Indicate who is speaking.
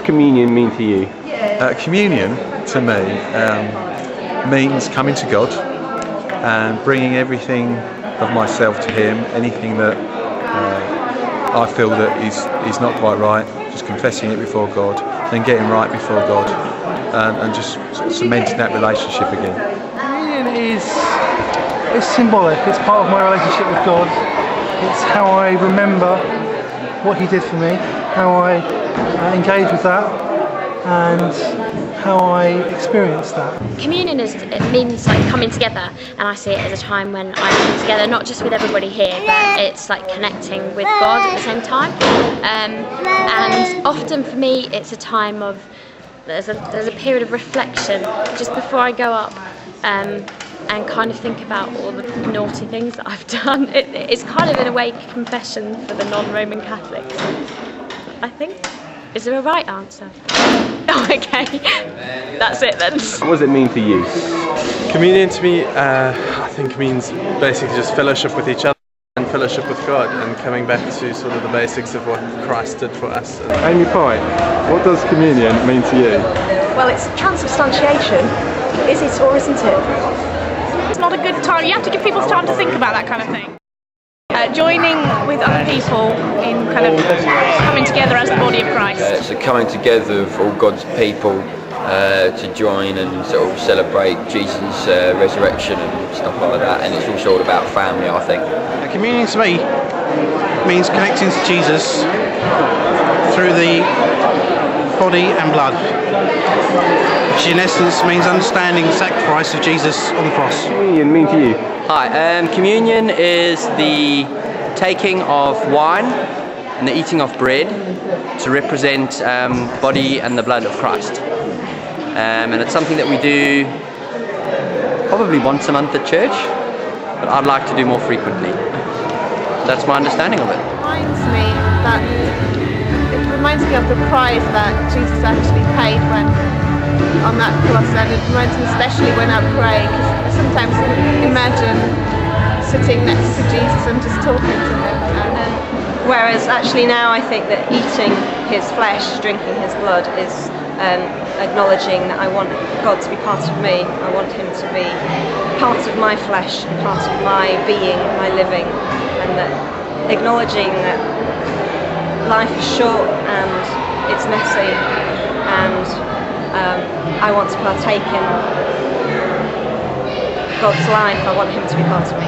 Speaker 1: communion mean to you?
Speaker 2: Communion, to me, means coming to God and bringing everything of myself to Him, anything that I feel that is not quite right, just confessing it before God, then getting right before God, and just sort of cementing that relationship again.
Speaker 3: Communion is symbolic. It's part of my relationship with God. It's how I remember what He did for me, how I engage with that, and how I experience that.
Speaker 4: Communion it means like coming together, and I see it as a time when I come together, not just with everybody here, but it's like connecting with God at the same time. And often for me, it's a time of there's a period of reflection just before I go up. And kind of think about all the naughty things that I've done. It's kind of in a way confession for the non-Roman Catholics, I think. Is there a right answer? Oh, okay. That's it then.
Speaker 1: What does it mean to you?
Speaker 5: Communion to me, I think means basically just fellowship with each other and fellowship with God, and coming back to sort of the basics of what Christ did for us.
Speaker 1: Amy Pye, what does communion mean to you?
Speaker 6: Well, it's transubstantiation. Is it or isn't it?
Speaker 7: It's not a good time. You have to give people time to think about that kind of thing. Joining with other people in kind of coming together as the body of Christ.
Speaker 8: It's a coming together of all God's people to join and sort of celebrate Jesus' resurrection and stuff like that, and it's also all about family, I think.
Speaker 9: Communion to me means connecting to Jesus through the body and blood, which in essence means understanding the sacrifice of Jesus on the cross.
Speaker 1: Communion mean to you?
Speaker 10: Hi, communion is the taking of wine and the eating of bread to represent the body and the blood of Christ. And it's something that we do probably once a month at church, but I'd like to do more frequently. That's my understanding of it.
Speaker 11: It reminds me of the price that Jesus actually paid when on that cross, and it reminds me especially when I pray, because I sometimes imagine sitting next to Jesus and just talking to Him.
Speaker 6: Whereas actually now I think that eating His flesh, drinking His blood is acknowledging that I want God to be part of me. I want Him to be part of my flesh, part of my being, my living, and that acknowledging that life is short and it's messy, and I want to partake in God's life. I want Him to be part of me.